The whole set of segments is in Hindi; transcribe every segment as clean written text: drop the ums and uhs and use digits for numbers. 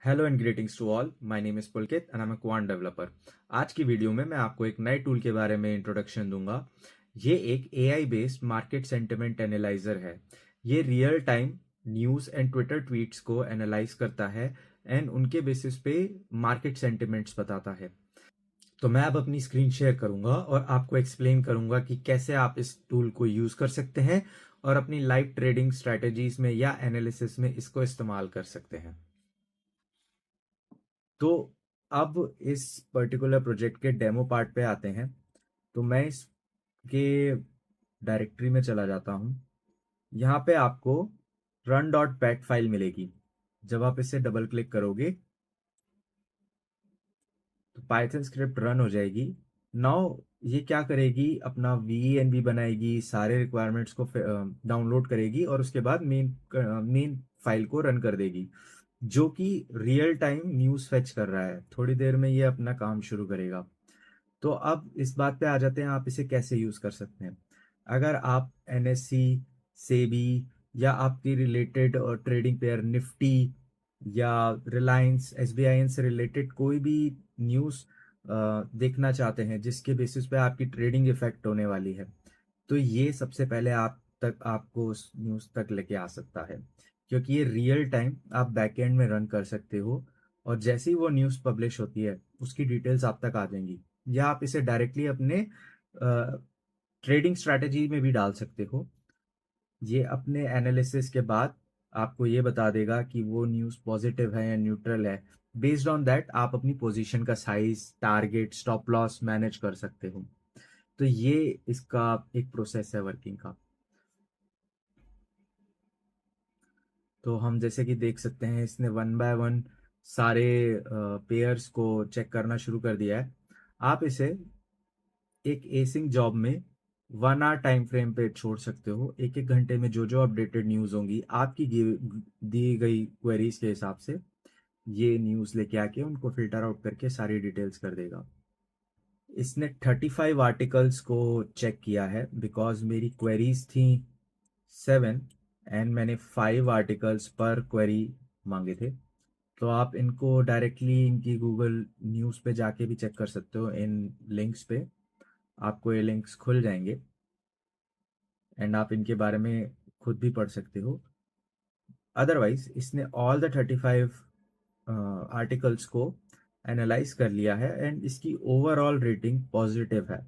Hello and greetings to all. My name is Pulkit and I am a quant developer. आज की वीडियो में मैं आपको एक नए टूल के बारे में इंट्रोडक्शन दूंगा। ये एक AI based market sentiment analyser है। ये real time news and Twitter tweets को एनालाइज करता है एंड उनके बेसिस पे मार्केट सेंटिमेंट्स बताता है। तो मैं अब अपनी स्क्रीन शेयर करूंगा और आपको एक्सप्लेन करूंगा कि कैसे आप इस टूल को यूज कर सकते हैं और अपनी लाइव ट्रेडिंग स्ट्रेटेजीज में या एनालिसिस में इसको इस्तेमाल कर सकते हैं। तो अब इस पर्टिकुलर प्रोजेक्ट के डेमो पार्ट पे आते हैं। तो मैं इसके डायरेक्टरी में चला जाता हूँ। यहाँ पे आपको run डॉट पैट फाइल मिलेगी। जब आप इसे डबल क्लिक करोगे तो पाइथन स्क्रिप्ट रन हो जाएगी। नाउ ये क्या करेगी, अपना वीएनवी बनाएगी, सारे रिक्वायरमेंट्स को डाउनलोड करेगी और उसके बाद मेन फाइल को रन कर देगी, जो कि रियल टाइम न्यूज़ फेच कर रहा है। थोड़ी देर में ये अपना काम शुरू करेगा। तो अब इस बात पे आ जाते हैं, आप इसे कैसे यूज कर सकते हैं। अगर आप एनएससी, सेबी या आपकी रिलेटेड ट्रेडिंग पेयर निफ्टी या रिलायंस एसबीआई से रिलेटेड कोई भी न्यूज़ देखना चाहते हैं जिसके बेसिस पे आपकी ट्रेडिंग इफेक्ट होने वाली है, तो ये सबसे पहले आपको उस न्यूज़ तक लेके आ सकता है, क्योंकि ये रियल टाइम आप बैकएंड में रन कर सकते हो और जैसे ही वो न्यूज़ पब्लिश होती है उसकी डिटेल्स आप तक आ जाएंगी। या आप इसे डायरेक्टली अपने ट्रेडिंग स्ट्रैटेजी में भी डाल सकते हो। ये अपने एनालिसिस के बाद आपको ये बता देगा कि वो न्यूज़ पॉजिटिव है या न्यूट्रल है। बेस्ड ऑन दैट आप अपनी पोजीशन का size, target, stop loss manage कर सकते हो। तो ये इसका एक प्रोसेस है वर्किंग का। तो हम जैसे कि देख सकते हैं, इसने वन बाय वन सारे पेयर्स को चेक करना शुरू कर दिया है। आप इसे एक एसिंग जॉब में 1 आवर टाइम फ्रेम पे छोड़ सकते हो। एक एक घंटे में जो जो अपडेटेड न्यूज़ होंगी आपकी दी गई क्वेरीज के हिसाब से, ये न्यूज़ लेके आके उनको फिल्टर आउट करके सारी डिटेल्स कर देगा। इसने 35 आर्टिकल्स को चेक किया है, बिकॉज मेरी क्वेरीज थी 7 एंड मैंने 5 आर्टिकल्स पर क्वेरी मांगे थे। तो आप इनको डायरेक्टली इनकी गूगल न्यूज़ पे जाके भी चेक कर सकते हो। इन लिंक्स पे आपको ये लिंक्स खुल जाएंगे एंड आप इनके बारे में खुद भी पढ़ सकते हो। अदरवाइज इसने ऑल द 35 आर्टिकल्स को एनालाइज कर लिया है एंड इसकी ओवरऑल रेटिंग पॉजिटिव है,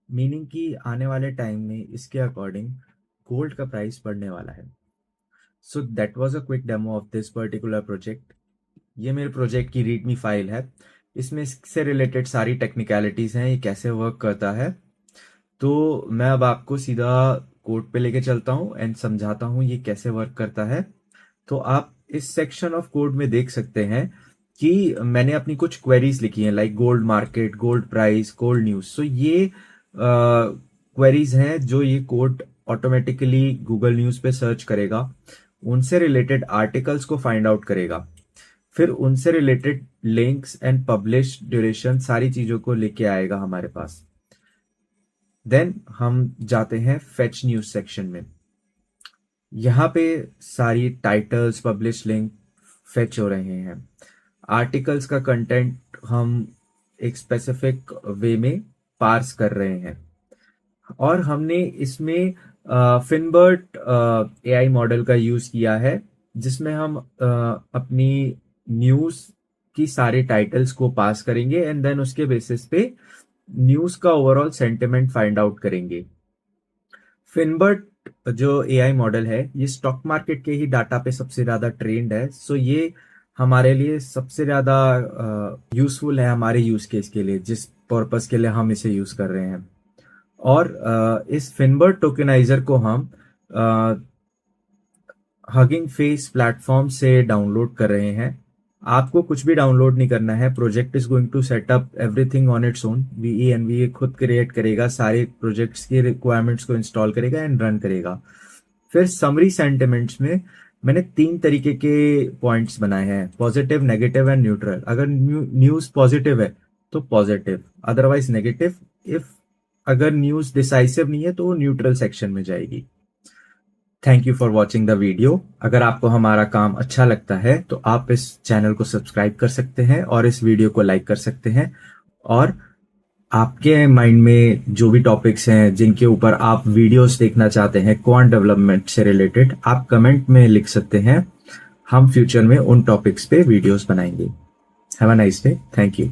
मीनिंग कि आने वाले टाइम में इसके अकॉर्डिंग गोल्ड का प्राइस बढ़ने वाला है। So that was a quick demo of this particular project. ये मेरे प्रोजेक्ट की रीडमी फाइल है। इसमें इससे रिलेटेड सारी टेक्निकलिटीज हैं, ये कैसे वर्क करता है। तो मैं अब आपको सीधा कोड पे लेके चलता हूँ एंड समझाता हूँ ये कैसे वर्क करता है। तो आप इस सेक्शन ऑफ कोड में देख सकते हैं कि मैंने अपनी कुछ क्वेरीज लिखी हैं, like gold market, gold price, gold news. So ये क्वेरीज हैं जो ये कोड ऑटोमेटिकली गूगल न्यूज पे सर्च करेगा, उनसे रिलेटेड आर्टिकल्स को फाइंड आउट करेगा, फिर उनसे related links and publish duration सारी चीजों को लेके आएगा हमारे पास। देन हम जाते हैं फेच न्यूज सेक्शन में। यहाँ पे सारी टाइटल्स, पब्लिश लिंक फेच हो रहे हैं। आर्टिकल्स का कंटेंट हम एक स्पेसिफिक वे में पार्स कर रहे हैं और हमने इसमें फिनबर्ट एआई मॉडल का यूज किया है, जिसमें हम अपनी न्यूज की सारे टाइटल्स को पास करेंगे एंड देन उसके बेसिस पे न्यूज का ओवरऑल सेंटिमेंट फाइंड आउट करेंगे। फिनबर्ट जो एआई मॉडल है ये स्टॉक मार्केट के ही डाटा पे सबसे ज्यादा ट्रेंड है। सो ये हमारे लिए सबसे ज्यादा यूजफुल है, हमारे यूज केस के लिए, जिस पर्पस के लिए हम इसे यूज कर रहे हैं। और इस फिनबर्ट टोकेनाइजर को हम हगिंग फेस प्लेटफॉर्म से डाउनलोड कर रहे हैं। आपको कुछ भी डाउनलोड नहीं करना है। Project is going to set up everything on its own. VENV खुद क्रिएट करेगा, सारे प्रोजेक्ट्स की रिक्वायरमेंट्स को इंस्टॉल करेगा एंड रन करेगा। फिर समरी सेंटिमेंट्स में मैंने 3 तरीके के पॉइंट्स बनाए हैं, पॉजिटिव, नेगेटिव एंड न्यूट्रल। अगर न्यूज पॉजिटिव है तो पॉजिटिव, अदरवाइज नेगेटिव। इफ अगर न्यूज डिसाइसिव नहीं है तो वो न्यूट्रल सेक्शन में जाएगी। Thank you for watching the video. अगर आपको हमारा काम अच्छा लगता है तो आप इस चैनल को सब्सक्राइब कर सकते हैं और इस वीडियो को लाइक कर सकते हैं। और आपके माइंड में जो भी टॉपिक्स हैं जिनके ऊपर आप वीडियोस देखना चाहते हैं क्वांट डेवलपमेंट से रिलेटेड, आप कमेंट में लिख सकते हैं। हम फ्यूचर में उन टॉपिक्स पे वीडियोस बनाएंगे। Have a nice day. Thank you.